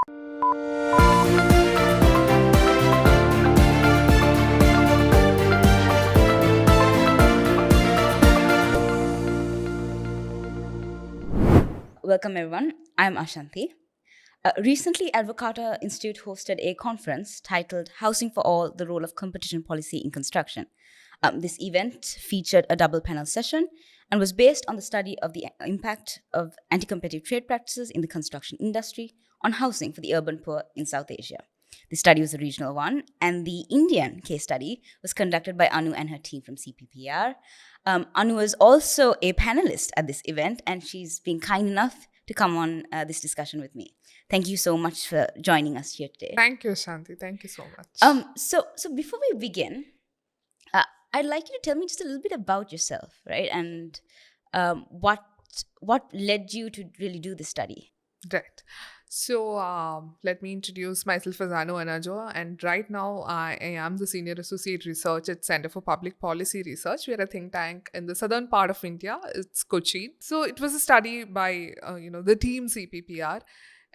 Welcome, everyone. I'm Ashanti. Recently, Advocata Institute hosted a conference titled Housing for All, the Role of Competition Policy in Construction. This event featured a double panel session and was based on the study of the impact of anti competitive trade practices in the construction industry on housing for the urban poor in South Asia. The study was a regional one, and the Indian case study was conducted by Anu and her team from CPPR. Anu is also a panelist at this event, and she's been kind enough to come on this discussion with me. Thank you so much for joining us here today. Thank you, Shanti. Thank you so much. So before we begin, I'd like you to tell me just a little bit about yourself, right? And what led you to really do this study? Right. So let me introduce myself as Anu Anajo, and right now I am the Senior Associate Research at Center for Public Policy Research. We are a think tank in the southern part of India. It's Kochi. So it was a study by the team CPPR.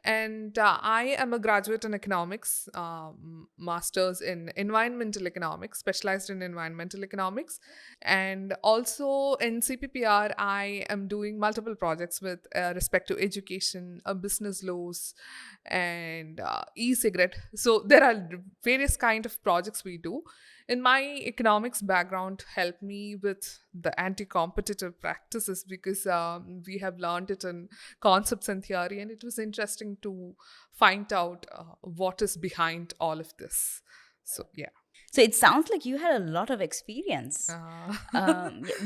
And I am a graduate in economics, master's in environmental economics, specialized in environmental economics. And also in CPPR, I am doing multiple projects with respect to education, business laws, and e-cigarette. So there are various kind of projects we do. In my economics background helped me with the anti-competitive practices because we have learned it in concepts and theory, and it was interesting to find out what is behind all of this. So yeah. So it sounds like you had a lot of experience.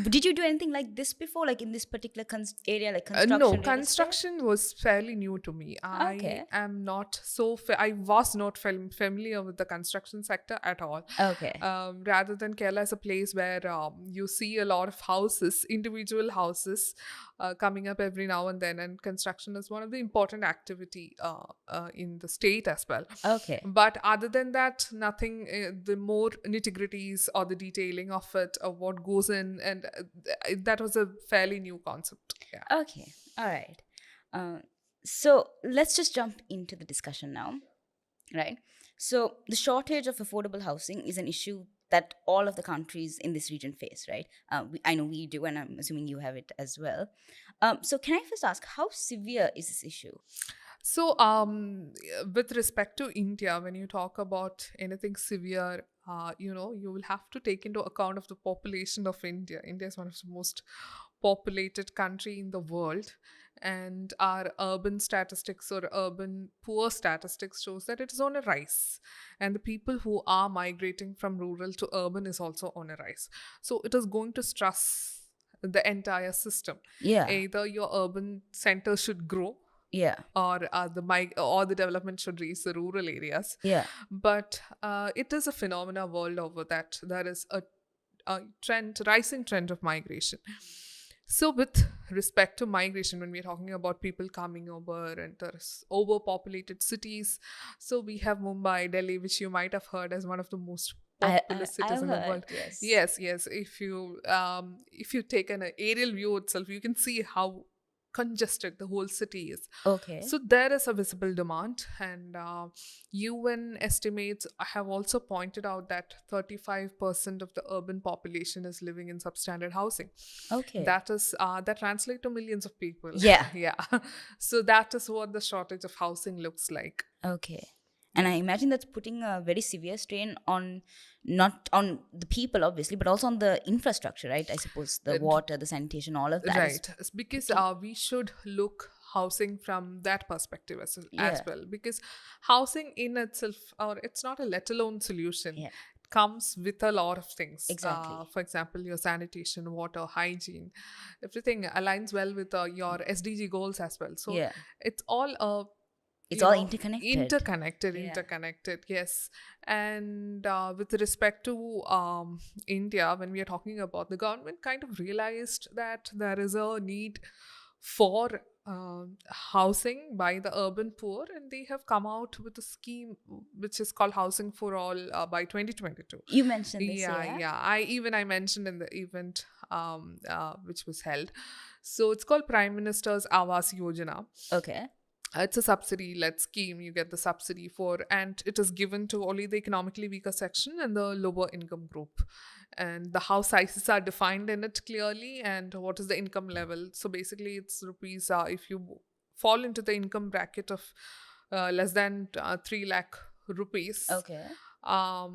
Did you do anything like this before, like in this particular area, like construction? No, real estate? construction was fairly new to me. Okay. I was not familiar with the construction sector at all. Okay. Rather than Kerala as a place where you see a lot of houses, individual houses coming up every now and then, and construction is one of the important activity in the state as well. Okay. But other than that, nothing. The more nitty-gritties or the detailing of it, or what goes in, and that was a fairly new concept. Yeah. Okay. All right. So let's just jump into the discussion now, right? So the shortage of affordable housing is an issue that all of the countries in this region face, right? I know we do, and I'm assuming you have it as well. So can I first ask, how severe is this issue? So, with respect to India, when you talk about anything severe, you will have to take into account of the population of India. India is one of the most populated country in the world, and our urban statistics or urban poor statistics shows that it is on a rise, and the people who are migrating from rural to urban is also on a rise. So it is going to stress the entire system. Yeah. Either your urban center should grow, Yeah. or the development should reach the rural areas. Yeah. But it is a phenomena world over that there is a rising trend of migration. So with respect to migration, when we're talking about people coming over, and there's overpopulated cities, so we have Mumbai, Delhi, which you might have heard as one of the most populous cities in the world. Yes. Yes. If you take an aerial view itself, you can see how congested the whole city is. Okay. So there is a visible demand, and UN estimates have also pointed out that 35% of the urban population is living in substandard housing. Okay. That translates to millions of people. Yeah. Yeah. So that is what the shortage of housing looks like. Okay. And I imagine that's putting a very severe strain on not on the people, obviously, but also on the infrastructure, right? I suppose the water, the sanitation, all of that. Right. Because we should look housing from that perspective as well. Because housing in itself, or it's not a let alone solution. Yeah. It comes with a lot of things. Exactly. For example, your sanitation, water, hygiene, everything aligns well with your SDG goals as well. So Yeah. it's all It's all interconnected. Interconnected, yes. And with respect to India, when we are talking about, the government kind of realized that there is a need for housing by the urban poor, and they have come out with a scheme which is called Housing for All by 2022. You mentioned this, Yeah. I mentioned in the event which was held. So it's called Prime Minister's Awas Yojana. Okay. it's a subsidy-led scheme. You get the subsidy for, and it is given to only the economically weaker section and the lower income group. And the house sizes are defined in it clearly, and what is the income level. So basically, it's rupees. If you fall into the income bracket of less than 3 lakh rupees, Okay.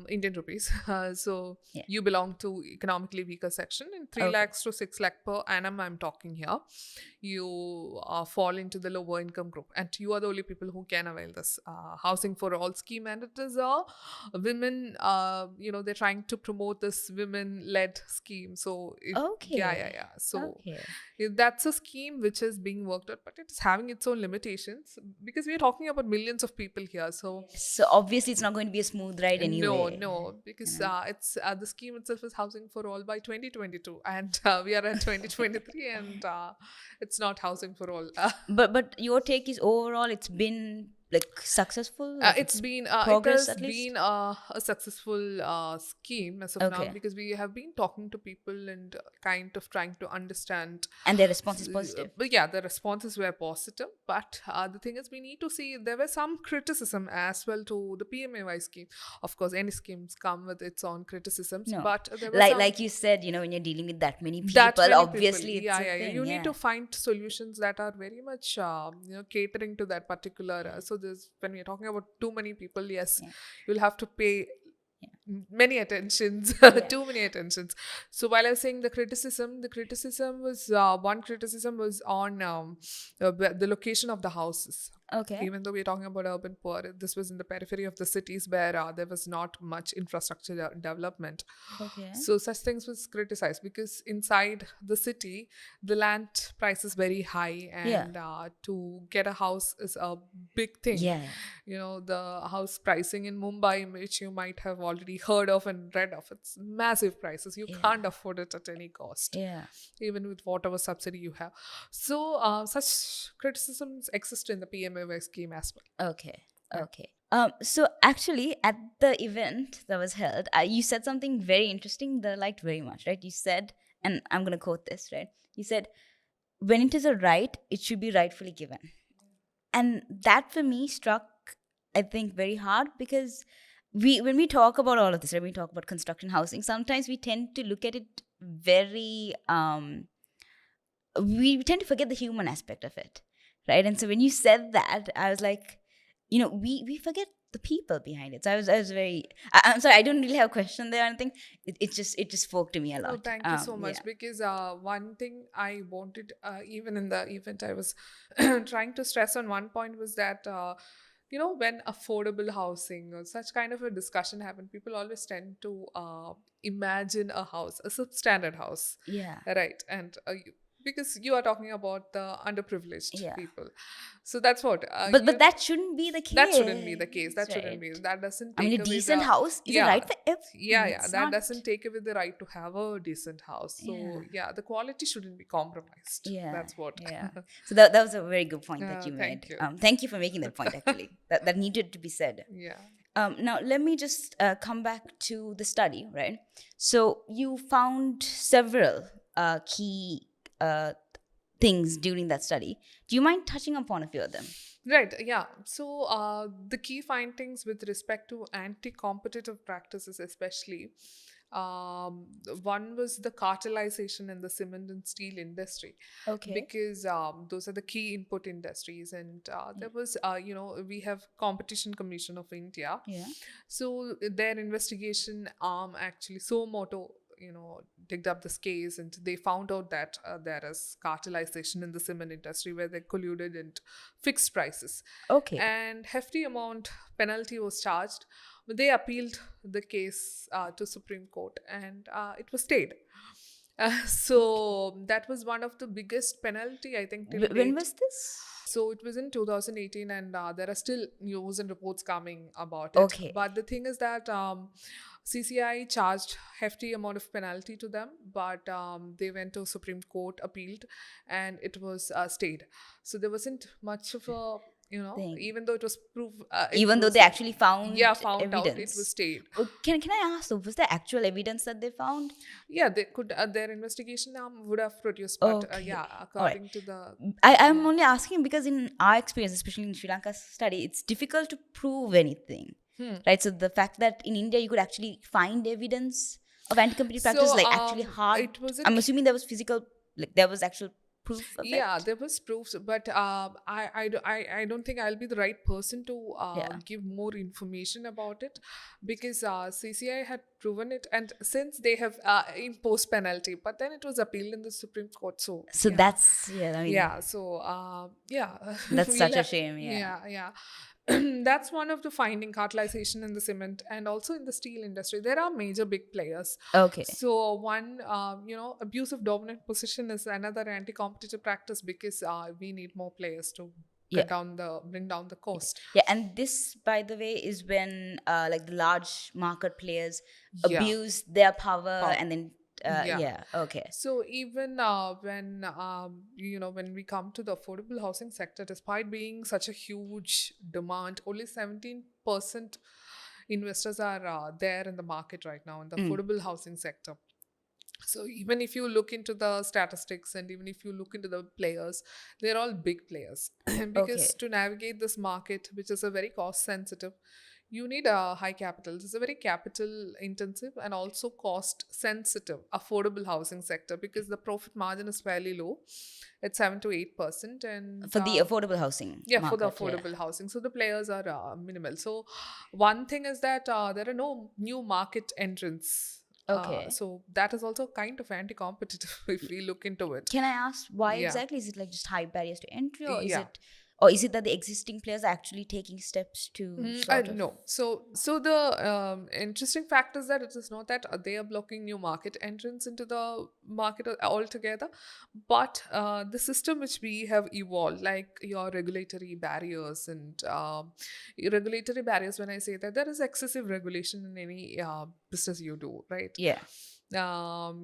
Indian rupees. So Yeah. you belong to economically weaker section, and 3 Okay. lakhs to 6 lakh per annum I'm talking here. You fall into the lower income group, and you are the only people who can avail this housing for all scheme. And it is a women, they're trying to promote this women-led scheme. So Okay. So Okay. that's a scheme which is being worked out, but it is having its own limitations because we are talking about millions of people here. So So obviously it's not going to be a smooth ride anyway. no, because know. it's the scheme itself is housing for all by 2022, and we are at 2023, and it's not housing for all. But your take is overall it's been like successful? Like, It progress has at least? been a successful scheme as of now, Okay. because we have been talking to people and kind of trying to understand. And their response is positive. But yeah, the responses were positive. But the thing is, we need to see there was some criticism as well to the PMAY scheme. Of course, any schemes come with its own criticisms, No. but there was Like you said, when you're dealing with that many people, that many obviously people. it's Yeah. a thing. You need to find solutions that are very much catering to that particular. So there's, when we're talking about too many people, yes, Yeah. you'll have to pay many attentions, Yeah. too many attentions. So while I was saying the criticism was one criticism was on the location of the houses. Okay. Even though we're talking about urban poor, this was in the periphery of the cities where there was not much infrastructure development. Okay. So such things was criticized because inside the city, the land price is very high, and to get a house is a big thing. Yeah. The house pricing in Mumbai, which you might have already heard of and read of, it's massive prices. You can't afford it at any cost, Yeah. even with whatever subsidy you have. So such criticisms exist in the PMAY scheme as well. Okay. Okay. So actually, at the event that was held, you said something very interesting that I liked very much, right? You said, and I'm going to quote this, right? You said, when it is a right, it should be rightfully given. And that for me struck, I think, very hard because when we talk about all of this, right, when we talk about construction housing, sometimes we tend to look at it very, we tend to forget the human aspect of it, right? And so when you said that, I was like, we forget the people behind it. So I was very, I'm sorry, I don't really have a question there or anything. It just spoke to me a lot. Oh, thank you so much. Yeah. Because one thing I wanted, even in the event, I was trying to stress on one point was that, when affordable housing or such kind of a discussion happened, people always tend to imagine a house, a substandard house. Yeah. Right. And because you are talking about the underprivileged Yeah. people. So that's what. But that shouldn't be the case. That shouldn't be the case. That right? shouldn't be. That doesn't I take mean, a away decent the, house is a right for everyone. Yeah. It's That not- doesn't take away the right to have a decent house. So Yeah. the quality shouldn't be compromised. Yeah. That's what. Yeah. So that was a very good point that you Thank made. you. Thank you for making that point. Actually, that needed to be said. Yeah. Now, let me just come back to the study, right? So, you found several key things during that study. Do you mind touching upon a few of them? Right, yeah. So the key findings with respect to anti-competitive practices, especially, one was the cartelization in the cement and steel industry. Okay. Because those are the key input industries, and there was, we have Competition Commission of India. Yeah. So their investigation arm actually, Somoto, digged up this case, and they found out that there is cartelization in the cement industry where they colluded and fixed prices. Okay. And hefty amount penalty was charged. They appealed the case to Supreme Court, and it was stayed. So that was one of the biggest penalty, I think. Till When date. was this? So it was in 2018, and there are still news and reports coming about it. Okay. But the thing is that CCI charged hefty amount of penalty to them, but they went to Supreme Court, appealed, and it was stayed. So there wasn't much of a You know, Thing. even though it was Even though they actually found found out, it evidence. was stayed. Oh, can I ask though, was there actual evidence that they found? Yeah, they could. Their investigation arm would have produced, but Okay. yeah, All right. according to the I'm only asking because in our experience, especially in Sri Lanka study, it's difficult to prove anything, right? So the fact that in India you could actually find evidence of anti-competitive practice is so like actually hard. it wasn't. I'm assuming there was physical, like there was actual proof of Yeah, it. there was proofs, but I don't think I'll be the right person to Yeah. give more information about it, because CCI had proven it, and since they have imposed penalty, but then it was appealed in the Supreme Court. So So yeah. that's I mean Yeah, so yeah, that's we'll such a have- shame. Yeah. yeah. That's one of the finding, cartelization in the cement and also in the steel industry. There are major big players. Okay. So one, abuse of dominant position is another anti-competitive practice, because we need more players to Yeah. bring down the cost. Yeah, and this, by the way, is when like the large market players Yeah. abuse their power and then Yeah. yeah. Okay. So even when we come to the affordable housing sector, despite being such a huge demand, only 17% investors are there in the market right now in the affordable housing sector. So even if you look into the statistics and even if you look into the players, they're all big players. Because Okay. to navigate this market, which is a very cost sensitive, you need a high capital. It's a very capital intensive and also cost sensitive affordable housing sector, because the profit margin is fairly low. It's 7 to 8%, and For the affordable housing. yeah, for the market, yeah. affordable housing. So the players are minimal. So one thing is that there are no new market entrants. Okay. So that is also kind of anti-competitive if we look into it. Can I ask why Yeah. exactly? Is it like just high barriers to entry, or Yeah. is it that the existing players are actually taking steps to sort of? No. So the interesting fact is that it is not that they are blocking new market entrance into the market altogether, but the system which we have evolved, like your regulatory barriers and regulatory barriers. When I say that, there is excessive regulation in any business you do, right? Yeah.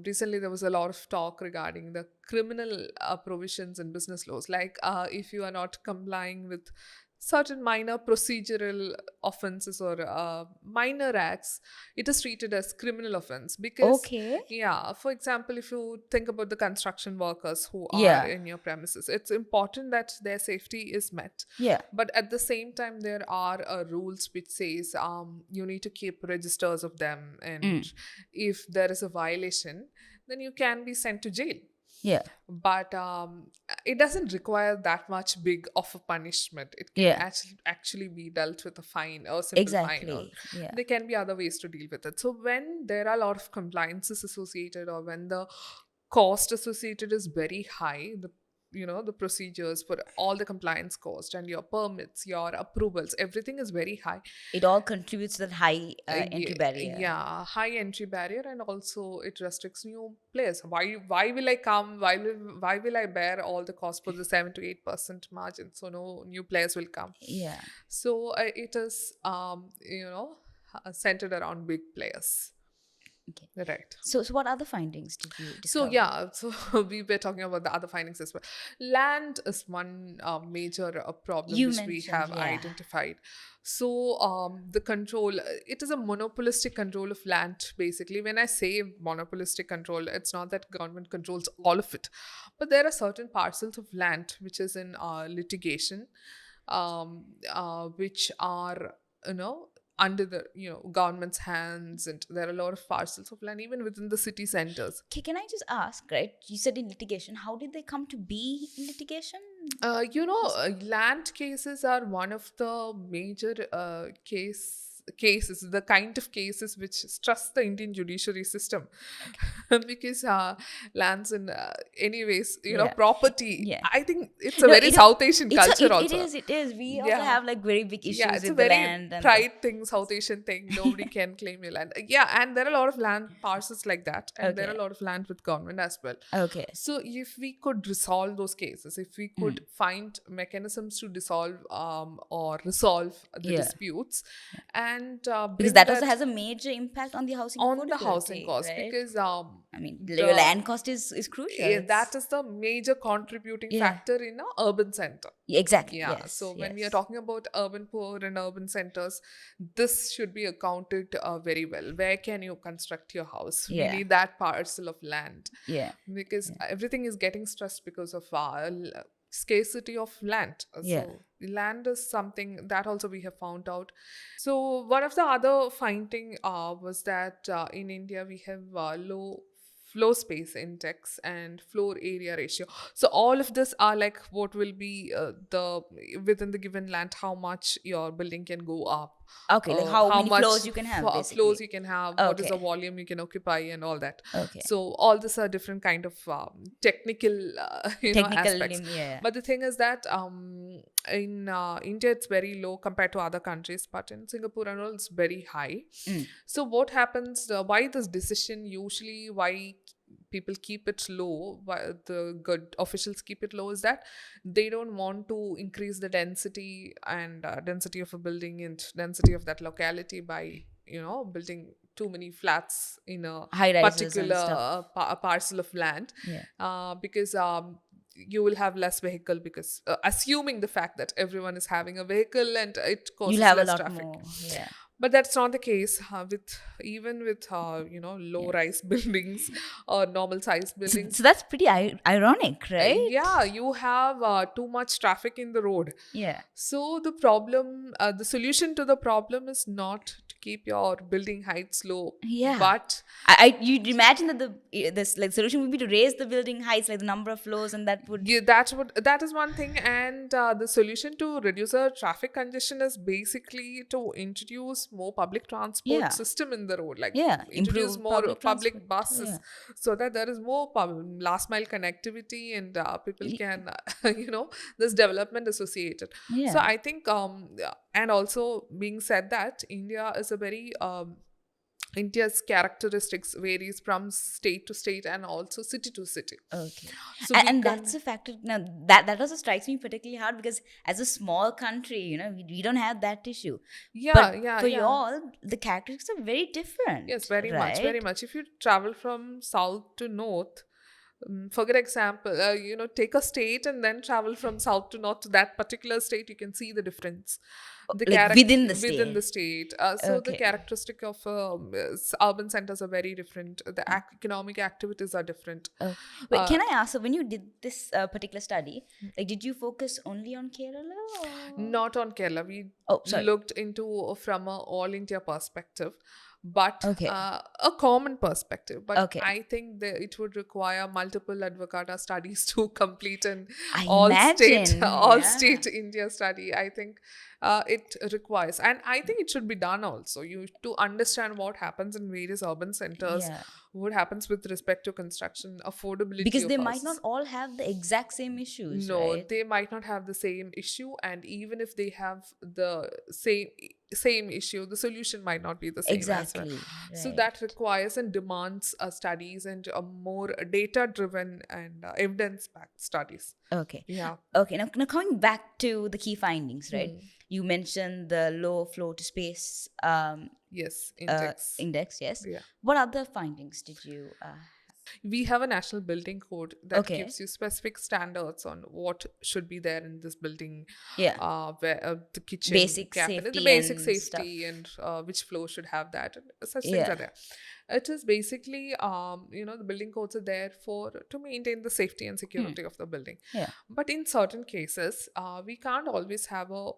Recently there was a lot of talk regarding the criminal provisions in business laws, like if you are not complying with certain minor procedural offenses or minor acts, it is treated as criminal offense. Because Okay. yeah, for example, if you think about the construction workers who are Yeah. in your premises, it's important that their safety is met. Yeah. But at the same time, there are rules which says you need to keep registers of them, and if there is a violation, then you can be sent to jail. Yeah. But it doesn't require that much big of a punishment. It can Yeah. actually be dealt with a fine or simple fine. Or Exactly. Yeah. there can be other ways to deal with it. So when there are a lot of compliances associated, or when the cost associated is very high, the procedures for all the compliance cost and your permits, your approvals, everything is very high. It all contributes to that high entry barrier. Yeah, high entry barrier, and also it restricts new players. Why will I come? Why will I bear all the cost for the 7 to 8% margin? So no new players will come. Yeah. So it is centered around big players. Okay. Right. So what other findings did you discover? So yeah, so we were talking about the other findings as well. Land is one major problem You which we mentioned, have yeah. identified. So the control, it is a monopolistic control of land. Basically, when I say monopolistic control, it's not that government controls all of it, but there are certain parcels of land which is in litigation, which are under the government's hands, and there are a lot of parcels of land even within the city centers. Okay, can I just ask, right? You said in litigation. How did they come to be in litigation? Land cases are one of the major cases, the kind of cases which stress the Indian judiciary system. Because lands in anyways, Yeah. property. Yeah. I think it's a No, very South Asian It's culture it also. It is. We also Yeah. have like very big issues Yeah, it's a with the very land. And pride thing, South Asian thing. Nobody can claim your land. Yeah, and there are a lot of land parcels like that, and there are Okay. a lot of land with government as well. Okay. So if we could resolve those cases, if we could find mechanisms to dissolve or resolve the Yeah. disputes, and Because bring that that also has a major impact on the housing on the housing affordability, cost, right? because I mean, the your land cost is crucial. that is the major contributing Yeah. factor in a urban center. Exactly. Yeah, Yes. so when we are yes. talking about urban poor and urban centers, this should be accounted very well. Where can you construct your house? We Yeah. need that parcel of land, Yeah. because everything is getting stressed because of scarcity of land. Yeah. So land is something that also we have found out. So one of the other finding was that in India we have low floor space index and floor area ratio. So all of this are like what will be the within the given land, how much your building can go up, Okay. Like how many much floors you can have, basically. floors you can have, what is the Okay. volume you can occupy, and all that. Okay. So all these are different kind of technical Technical. aspects. Yeah. But the thing is that in India it's very low compared to other countries, but in Singapore and all it's very high. Mm. So what happens, why this decision, usually why people keep it low, why the good officials keep it low, is that they don't want to increase the density and density of a building and density of that locality by building too many flats in a High rises and particular stuff. parcel of land, Yeah. because you will have less vehicle, because assuming the fact that everyone is having a vehicle and it causes You'll have a less lot traffic. more. Yeah. But that's not the case with low rise buildings or normal size So, buildings. so that's pretty ironic, right? Yeah, you have too much traffic in the road. Yeah. So the solution to the problem is not to keep your building heights low, Yeah. but you'd imagine that this like solution would be to raise the building heights, like the number of floors, and that would. yeah, that is one thing. And the solution to reduce the traffic congestion is basically to introduce more public transport Yeah. system in the road, like Yeah. introduce Improve more public public transport. buses, Yeah. so that there is more last mile connectivity, and people Ye- can this development associated. Yeah. So I think yeah, and also being said that India is a very India's characteristics varies from state to state and also city to city. Okay. So And that's a factor. Now that also strikes me particularly hard, because as a small country, we don't have that issue. yeah, But yeah, for yeah. y'all, the characteristics are very different. Yes, very much, very right? much. If you travel from south to north, for good example, take a state and then travel from south to north to that particular state, you can see the difference. Like within the within the state. state. So the Okay. characteristic of urban centers are very different. The economic activities are different. Wait, can I ask? So when you did this particular study, like, did you focus only on Kerala? Or? Not on Kerala. We Oh, sorry. looked into from a all India perspective, but Okay. a common perspective. But Okay. I think it would require multiple advocata studies to complete an I all imagine, state India study. I think it requires, and I think it should be done also. You to understand what happens in various urban centers, Yeah. what happens with respect to construction, affordability. Because of they might not houses. all have the exact same issues. No, right? they might not have the same issue, and even if they have the same issue, the solution might not be the same as well. Exactly. So right. that requires and demands studies and more data driven and evidence backed studies. Okay. Yeah. Okay. Now coming back to the key findings, right? Hmm. You mentioned the low flow to space Yes, index. index. Yes. Yeah. What other findings did you? We have a national building code that Okay. gives you specific standards on what should be there in this building. Yeah. Where the kitchen, Basic cabinet, safety the basic and safety, and which floor should have that. And such things Yeah. are there. It is basically, the building codes are there to maintain the safety and security of the building. Yeah. But in certain cases, we can't always have a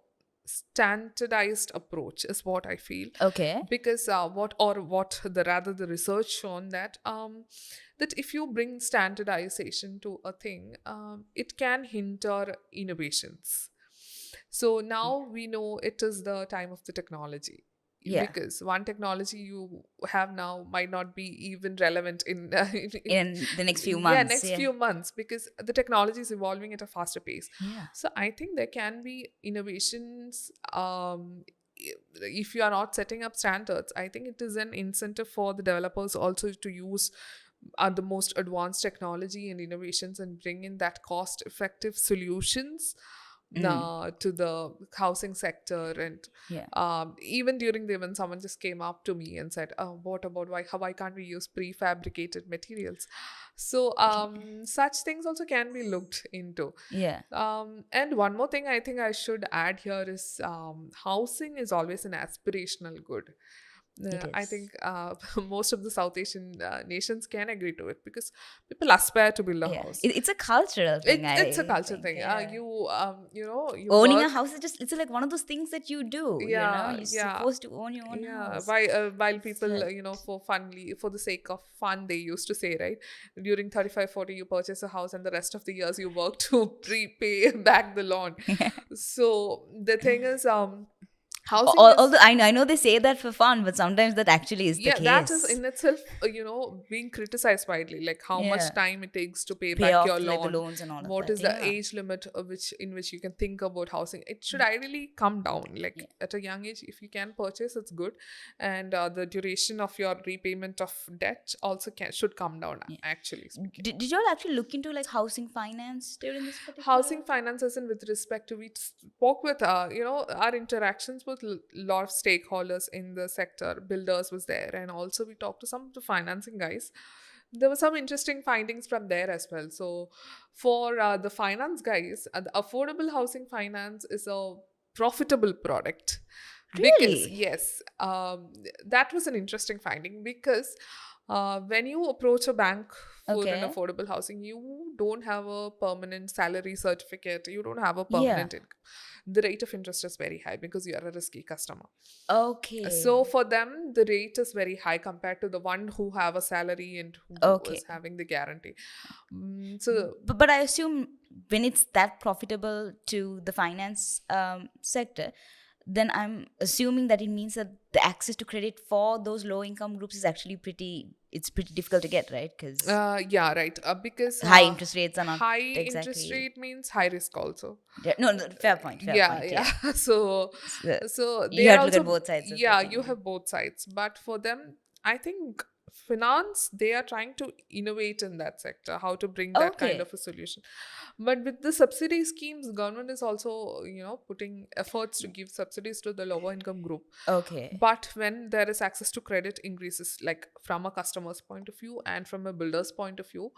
standardized approach, is what I feel. Okay. Because the research shown that that if you bring standardization to a thing, it can hinder innovations. So now we know it is the time of the technology. Yeah. Because one technology you have now might not be even relevant in In the next few months. Yeah, next few months, because the technology is evolving at a faster pace. Yeah. So I think there can be innovations. If you are not setting up standards, I think it is an incentive for the developers also to use the most advanced technology and innovations and bring in that cost-effective solutions to the housing sector, and Yeah. even during the event, someone just came up to me and said, "Oh, what about why can't we use prefabricated materials?" So such things also can be looked into. Yeah. And one more thing I think I should add here is housing is always an aspirational good. It I is. think most of the South Asian nations can agree to it because people aspire to build a Yeah. house. It's a cultural thing, It's a I culture think. thing. Yeah. You Owning a work. house is just, it's like one of those things that you do, Yeah, You're yeah. supposed to own your own Yeah, house. while It's people, like, for the sake of fun, they used to say, right, during 35, 40, you purchase a house and the rest of the years you work to prepay back the loan. So the thing is, housing is, although I know they say that for fun, but sometimes that actually is the yeah, that is case. in itself, being criticized widely, like how much Yeah. time it takes to pay Pay back your off like the loan. loans and all of What that. is the Yeah. age limit in which you can think about housing? It should ideally come down. Like Yeah. at a young age, if you can purchase, it's good, and the duration of your repayment of debt also should come down. Yeah. Actually speaking. Did you all actually look into like housing finance during this particular? Housing finances, and with respect to, we spoke with our interactions with lot of stakeholders in the sector. Builders was there, and also we talked to some of the financing guys. There were some interesting findings from there as well. So for the finance guys, the affordable housing finance is a profitable product, because Really? yes, that was an interesting finding, because when you approach a bank for an Okay. affordable housing, you don't have a permanent salary certificate, you don't have a Yeah. permanent income. The rate of interest is very high because you are a risky customer. So Okay. for them, the rate is very high compared to the one who have a salary and who is Okay. having the guarantee. So But I assume when it's that profitable to the finance sector, then I'm assuming that it means that the access to credit for those low income groups is actually it's pretty difficult to get, right? Because yeah, right. Because high interest rates are not high interest exactly. rate means high risk also. No, no, fair point. Fair Yeah, point. yeah. Yeah. So, So so they you are have to look at also, both sides of the yeah, you thing. have both sides. But for them, I think finance, they are trying to innovate in that sector, how to bring Yeah. that kind Okay. of a solution. But with the subsidy schemes, government is also, putting efforts to give subsidies to the lower income group. Okay. But when there is access to credit increases, like from a customer's point of view and from a builder's point of view,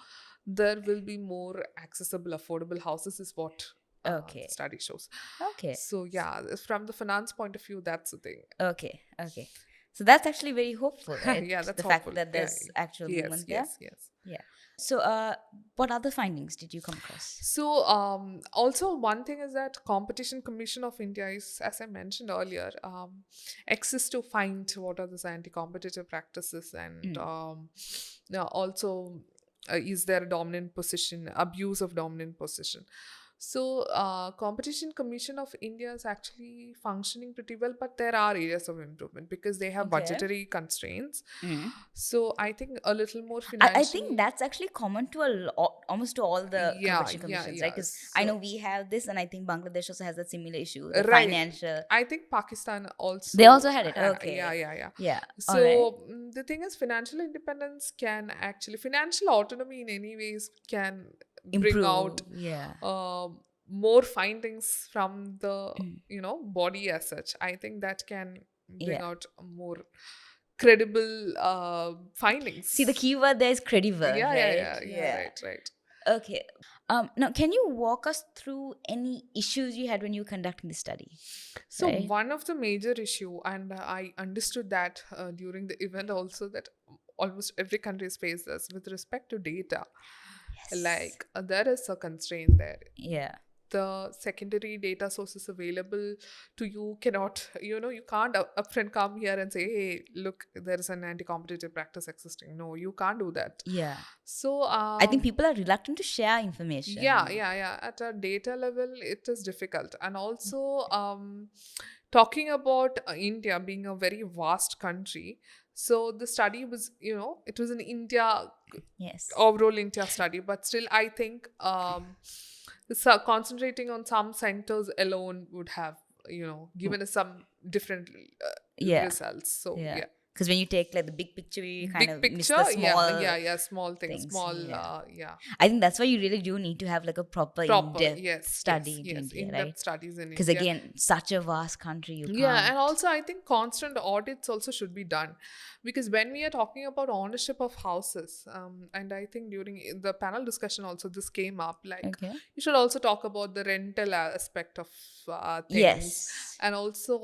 there will be more accessible, affordable houses, is what the Okay. study shows. Okay. So yeah, from the finance point of view, that's the thing. Okay. Okay. So that's actually very hopeful, right? Yeah, that's The fact hopeful. that Yeah. there's actual Yes, movement there. yes, yes. Yeah. So, what other findings did you come across? So also one thing is that Competition Commission of India is, as I mentioned earlier, exists to find what are these anti-competitive practices, and now also is there a dominant position, abuse of dominant position. So Competition Commission of India is actually functioning pretty well, but there are areas of improvement because they have Okay. budgetary constraints. Mm. So I think a little more I financial. think that's actually common to almost to all the Yeah, competition yeah, commissions, right? yeah. Because I know So, we have this, and I think Bangladesh also has that similar issue, the right. financial. I think Pakistan also. They also had it. Yeah, Okay. yeah. Yeah. So All right. the thing is, financial independence can actually, financial autonomy in any ways can bring out Improve. Yeah. more findings from the Mm. body as such. I think that can bring Yeah. out more credible findings. See, the keyword there is credible, right? Yeah, right. Okay. Now, can you walk us through any issues you had when you were conducting the study? So Right. one of the major issue, and I understood that during the event also, that almost every country has faced this with respect to data. Yes. Like there is a constraint there. Yeah. The secondary data sources available to you cannot, you can't upfront come here and say, hey, look, there is an anti-competitive practice existing. No, you can't do that. Yeah. So I think people are reluctant to share information. yeah. At a data level, it is difficult. And also, talking about India being a very vast country, so the study was, it was an India, Yes. overall India study, but still, I think so concentrating on some centers alone would have, given us some different Yeah. results. So yeah. Because when you take like the big picture, you kind Big of miss picture, the small small things, things. small, Yeah. yeah. I think that's why you really do need to have like a proper Proper, in-depth yes, study yes, into yes. India, In-depth right? studies in Because India. again, such a vast country, you Yeah, can't. and also I think constant audits also should be done, because when we are talking about ownership of houses, and I think during the panel discussion also this came up, like Okay. you should also talk about the rental aspect of things, Yes. and also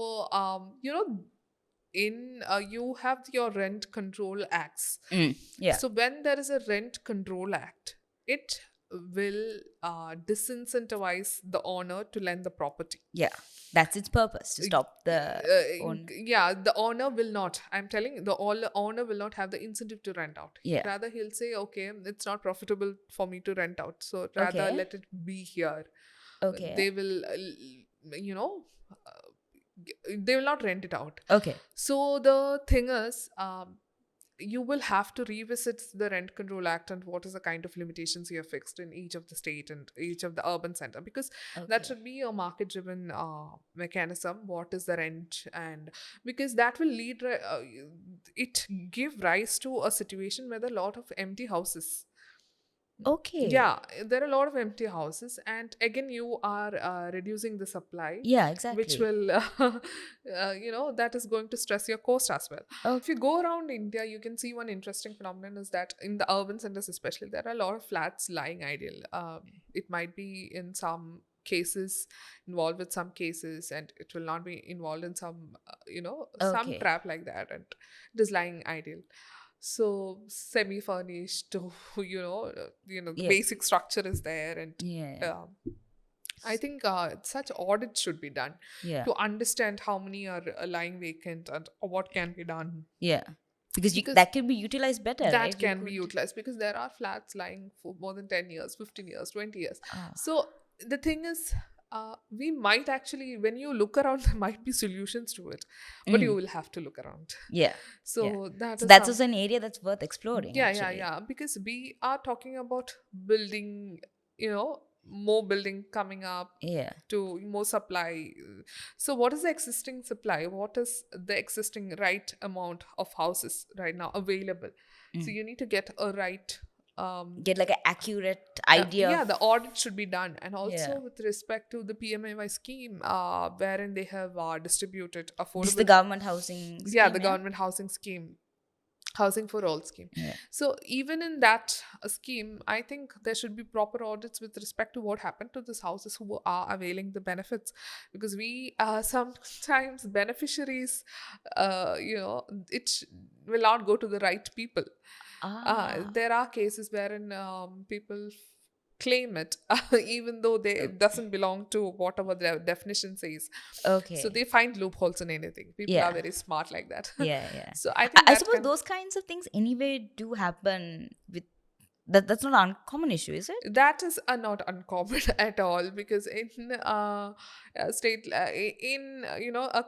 in you have your rent control acts. Yeah. So when there is a rent control act, it will disincentivize the owner to lend the property. Yeah. That's its purpose, to stop the own. Yeah, the owner will not, I'm telling you, owner will not have the incentive to rent out. Yeah. Rather he'll say, okay, it's not profitable for me to rent out, so rather Okay. let it be here. Okay. They will you know they will not rent it out. Okay. So the thing is, you will have to revisit the Rent Control Act and what is the kind of limitations you have fixed in each of the state and each of the urban center, because that Okay. should be a market driven mechanism. What is the rent? And because that will it give rise to a situation where there are a lot of empty houses. Okay. Yeah, there are a lot of empty houses, and again, you are reducing the supply, Yeah, which exactly. will, that is going to stress your cost as well. Oh, If you go around India, you can see one interesting phenomenon is that in the urban centers, especially, there are a lot of flats lying idle. It might be in some cases involved with some cases, and it will not be involved in some, some okay. trap like that, and it is lying idle. So semi-furnished, the Yeah. basic structure is there, and Yeah. I think such audits should be done Yeah. to understand how many are lying vacant and what can be done. Yeah. Because Because that could be utilized better, right? that You can be could. utilized, because there are flats lying for more than 10 years, 15 years, 20 years. Ah. So the thing is, we might actually, when you look around, there might be solutions to it, but you will have to look around. Yeah. So Yeah. that So is that's how. also an area that's worth exploring, Yeah, actually. yeah. Because we are talking about building, more building coming up Yeah. to more supply. So, what is the existing supply? What is the existing right amount of houses right now available? So, you need to get a right. Get like an accurate idea Yeah, of. the audit should be done, and also Yeah. with respect to the PMAY scheme, wherein they have distributed This affordable. is the government housing scheme. Yeah, the government housing scheme, housing for all scheme. Yeah. So even in that scheme, I think there should be proper audits with respect to what happened to these houses who are availing the benefits, because we sometimes beneficiaries, it will not go to the right people. Ah. There are cases wherein people claim it even though it doesn't belong to whatever their definition says. Okay. So they find loopholes in anything. People Yeah. are very smart like that. Yeah. Yeah. So I think I that suppose those kinds of things anyway do happen with that's not an uncommon issue, is it? that is not uncommon at all, because in a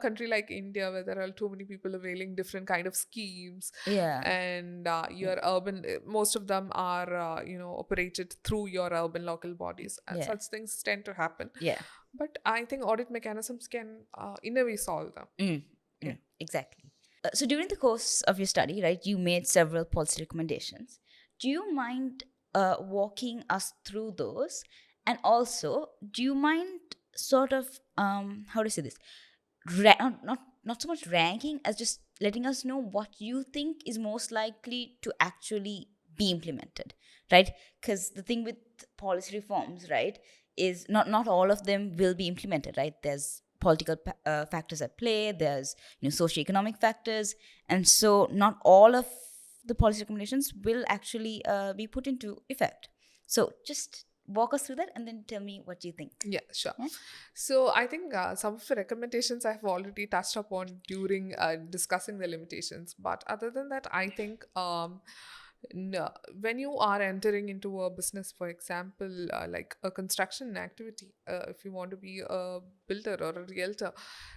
country like India, where there are too many people availing different kind of schemes, Yeah. and your urban, most of them are operated through your urban local bodies, and Yeah. such things tend to happen. Yeah. But I think audit mechanisms can in a way solve them. Yeah. Exactly. So during the course of your study, right, you made several policy recommendations. Do you mind walking us through those? And also, do you mind sort of how to say this? Not so much ranking as just letting us know what you think is most likely to actually be implemented, right? Because the thing with policy reforms, right, is not all of them will be implemented, right? There's political factors at play. There's socioeconomic factors, and so not all of the policy recommendations will actually be put into effect. So just walk us through that and then tell me what you think. Yeah, sure. Yeah? So I think some of the recommendations I've already touched upon during discussing the limitations. But other than that, I think no, when you are entering into a business, for example, like a construction activity, if you want to be a builder or a realtor,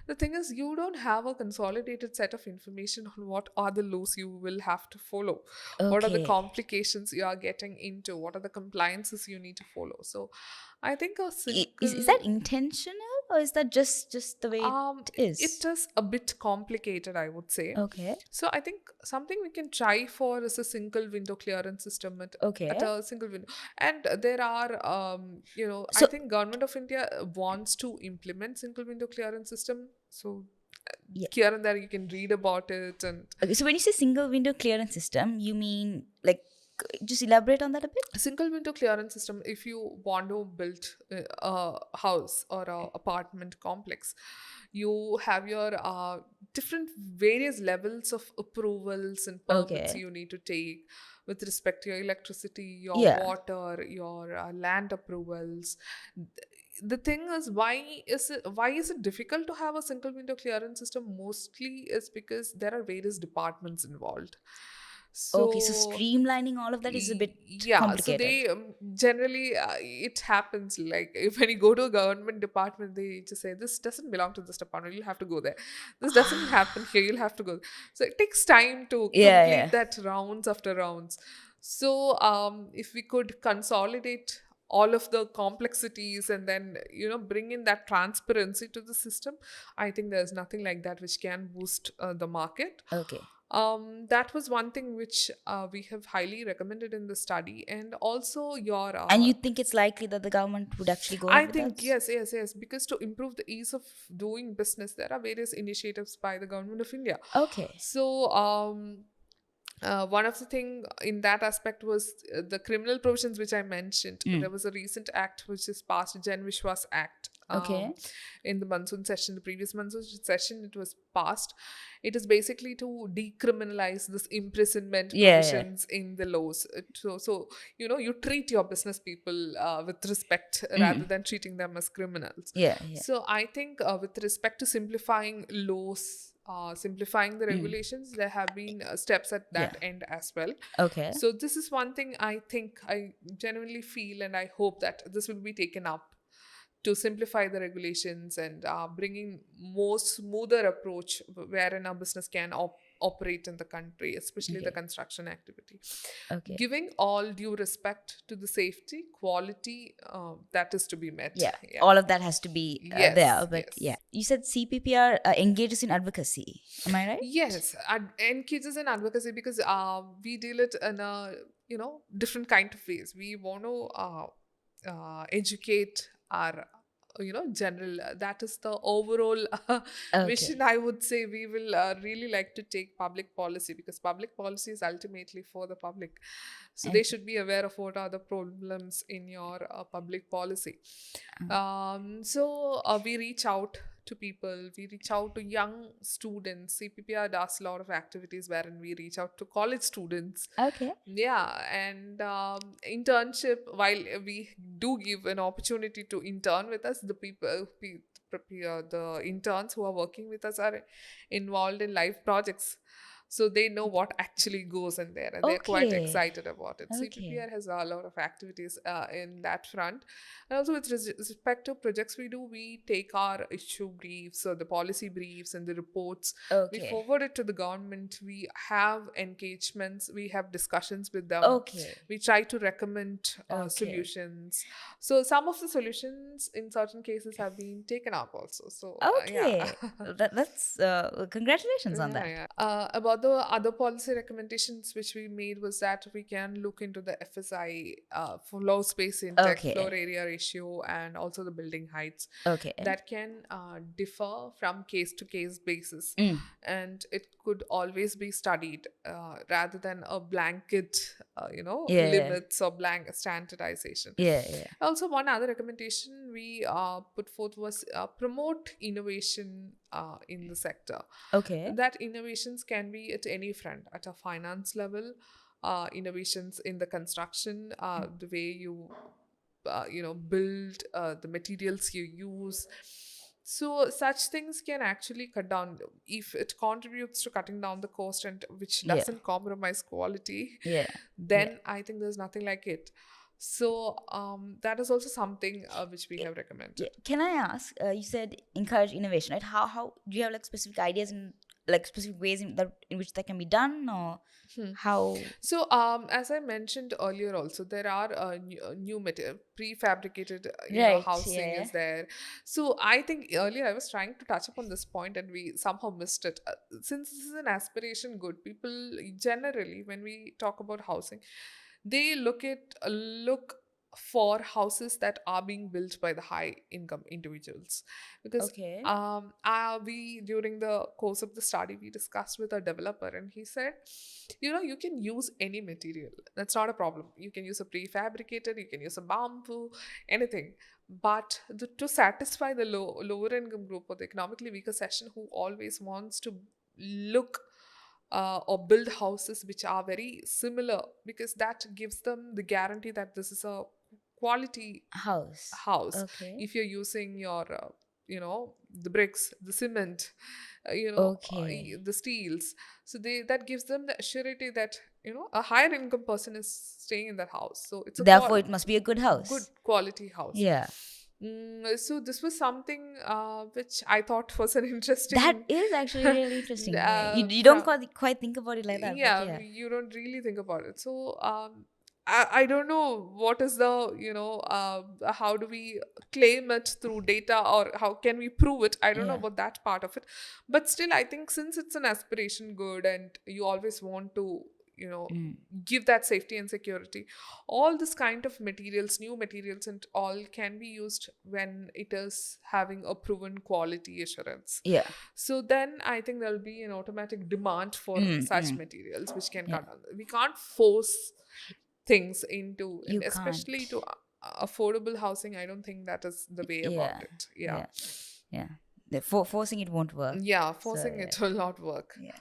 the thing is, you don't have a consolidated set of information on what are the laws you will have to follow, what are the Okay. complications you are getting into, what are the compliances you need to follow. So I think a Is single that intentional or is that just the way it is? It is a bit complicated, I would say. Okay. So I think something we can try for is a single window clearance system at Okay. a single window. And there are, I So- think Government of India wants to implement single window clearance system. So Yeah. here and there you can read about it. And Okay, so when you say single window clearance system, you mean like just elaborate on that a bit? a single window clearance system, if you want to build a house or a apartment complex, you have your different various levels of approvals and permits Okay. you need to take with respect to your electricity, your Yeah. water, your land approvals. The thing is, why is it difficult to have a single window clearance system? Mostly is because there are various departments involved. Okay, so streamlining all of that is a bit Yeah, so complicated. they generally it happens like if when you go to a government department, they just say this doesn't belong to this department, you'll have to go there. This doesn't happen here, you'll have to go. So it takes time to Yeah, complete yeah. that rounds after rounds. So if we could consolidate all of the complexities and then bring in that transparency to the system, I think there's nothing like that which can boost the market. Okay. That was one thing which we have highly recommended in the study, and also your. And you think it's likely that the government would actually go I ahead with think that? yes, because to improve the ease of doing business, there are various initiatives by the Government of India. Okay. So one of the thing in that aspect was the criminal provisions which I mentioned. There was a recent act which is passed, Jan Vishwas Act. Okay. In the monsoon session, the previous monsoon session, it was passed. It is basically to decriminalize this imprisonment provisions in the laws. So you treat your business people with respect rather than treating them as criminals. Yeah. So I think with respect to simplifying laws, simplifying the regulations, there have been steps at that end as well. Okay. So this is one thing I think I genuinely feel, and I hope that this will be taken up to simplify the regulations and bringing more smoother approach wherein a business can operate in the country, especially the construction activity. Okay. Giving all due respect to the safety, quality that is to be met. Yeah. All of that has to be there. But yes. you said CPPR engages in advocacy. Am I right? Yes, engages in advocacy because we deal it in a different kind of ways. We want to educate our general, that is the overall mission. I would say we will really like to take public policy, because public policy is ultimately for the public, so they should be aware of what are the problems in your public policy. So we reach out to people, we reach out to young students. CPPR does a lot of activities wherein we reach out to college students. Okay. Yeah, and internship, while we do give an opportunity to intern with us, the the interns who are working with us are involved in live projects. So they know what actually goes in there, and they're quite excited about it. CPPR has a lot of activities in that front. And also with respect to projects we do, we take our issue briefs or the policy briefs and the reports. We forward it to the government. We have engagements. We have discussions with them. We try to recommend solutions. So some of the solutions in certain cases have been taken up also. So that's congratulations on that. About the other policy recommendations which we made was that we can look into the FSI, floor space index, floor area ratio, and also the building heights. That can differ from case to case basis, and it could always be studied rather than a blanket limits or blank standardization. Also, one other recommendation we put forth was promote innovation in the sector. That innovations can be at any front, at a finance level, innovations in the construction, the way you build, the materials you use. So such things can actually cut down, if it contributes to cutting down the cost and which doesn't compromise quality, then I think there's nothing like it. So that is also something which we have recommended. Can I ask, you said encourage innovation, right? How do you have like specific ideas in like specific ways in which that can be done, or Hmm. how? So, as I mentioned earlier, also there are new material, prefabricated, Right. housing Yeah. is there. So, I think earlier I was trying to touch upon this point, and we somehow missed it. Since this is an aspiration good, people generally, when we talk about housing, they look for houses that are being built by the high income individuals, because Okay. we during the course of the study we discussed with a developer, and he said, you can use any material, that's not a problem. You can use a prefabricated, you can use a bamboo, anything. But to satisfy the lower income group or the economically weaker section who always wants to look or build houses which are very similar, because that gives them the guarantee that this is a quality House. house. Okay. If you're using your the bricks, the cement, Okay. the steels, so that gives them the surety that a higher income person is staying in that house, so it's a Therefore, it must be a good good house. quality house. Yeah. So this was something which I thought was an interesting That is actually really interesting. Yeah. You don't from quite think about it like that, but yeah, yeah. you don't really think about it. So I don't know what is the how do we claim it through data, or how can we prove it. I don't know Yeah. about that part of it, but still I think since it's an aspiration good and you always want to Mm. give that safety and security, all this kind of materials, new materials and all, can be used when it is having a proven quality assurance. Yeah. So then I think there'll be an automatic demand for such Mm. materials which can Yeah. cut down. We can't force things into, and You especially can't. to affordable housing. I don't think that is the way about Yeah. it. Yeah. Yeah. Yeah. Forcing it won't work. Yeah, So, forcing yeah. it will not work. Yeah.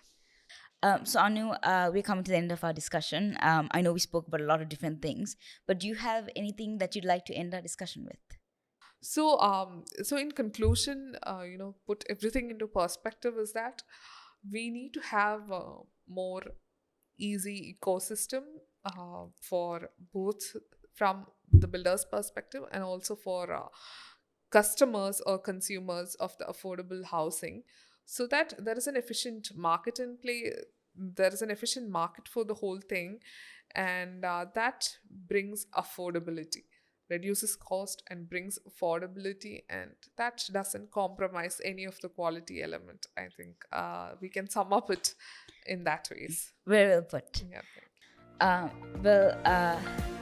So Anu, we're coming to the end of our discussion. I know we spoke about a lot of different things, but do you have anything that you'd like to end our discussion with? So in conclusion, put everything into perspective, is that we need to have a more easy ecosystem for both from the builder's perspective and also for customers or consumers of the affordable housing, so that there is an efficient market in play, there is an efficient market for the whole thing, and that brings affordability, reduces cost and brings affordability, and that doesn't compromise any of the quality element. I think we can sum up it in that ways. Very well put. Yeah,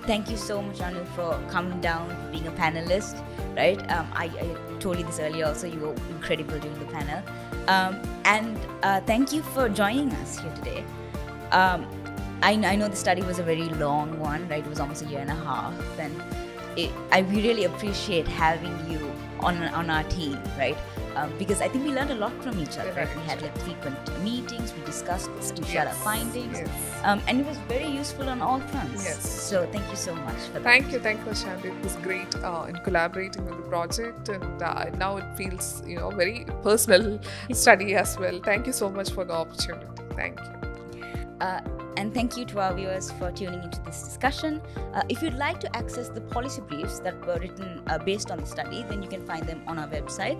Thank you so much, Anu, for coming down, for being a panelist. Right? I told you this earlier. Also, you were incredible during the panel. And thank you for joining us here today. I know the study was a very long one, right? It was almost a year and a half, and we really appreciate having you on our team, right? Because I think we learned a lot from each other. Right? We had like frequent meetings, we discussed to share our findings, and it was very useful on all fronts. Yes. So thank you so much for that. Thank you, Shanti. It was great in collaborating with the project, and now it feels very personal study as well. Thank you so much for the opportunity. Thank you. And thank you to our viewers for tuning into this discussion. If you'd like to access the policy briefs that were written based on the study, then you can find them on our website.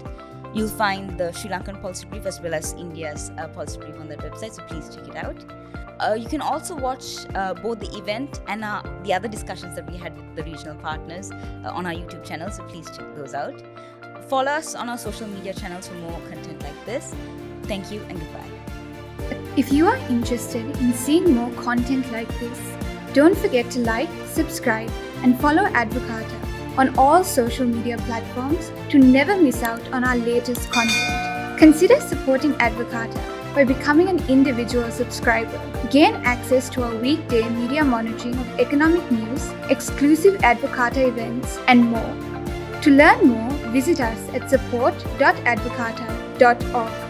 You'll find the Sri Lankan policy brief as well as India's policy brief on that website, so please check it out. You can also watch both the event and the other discussions that we had with the regional partners on our YouTube channel, so please check those out. Follow us on our social media channels for more content like this. Thank you and goodbye. If you are interested in seeing more content like this, don't forget to like, subscribe, and follow Advocata on all social media platforms to never miss out on our latest content. Consider supporting Advocata by becoming an individual subscriber. Gain access to our weekday media monitoring of economic news, exclusive Advocata events, and more. To learn more, visit us at support.advocata.org.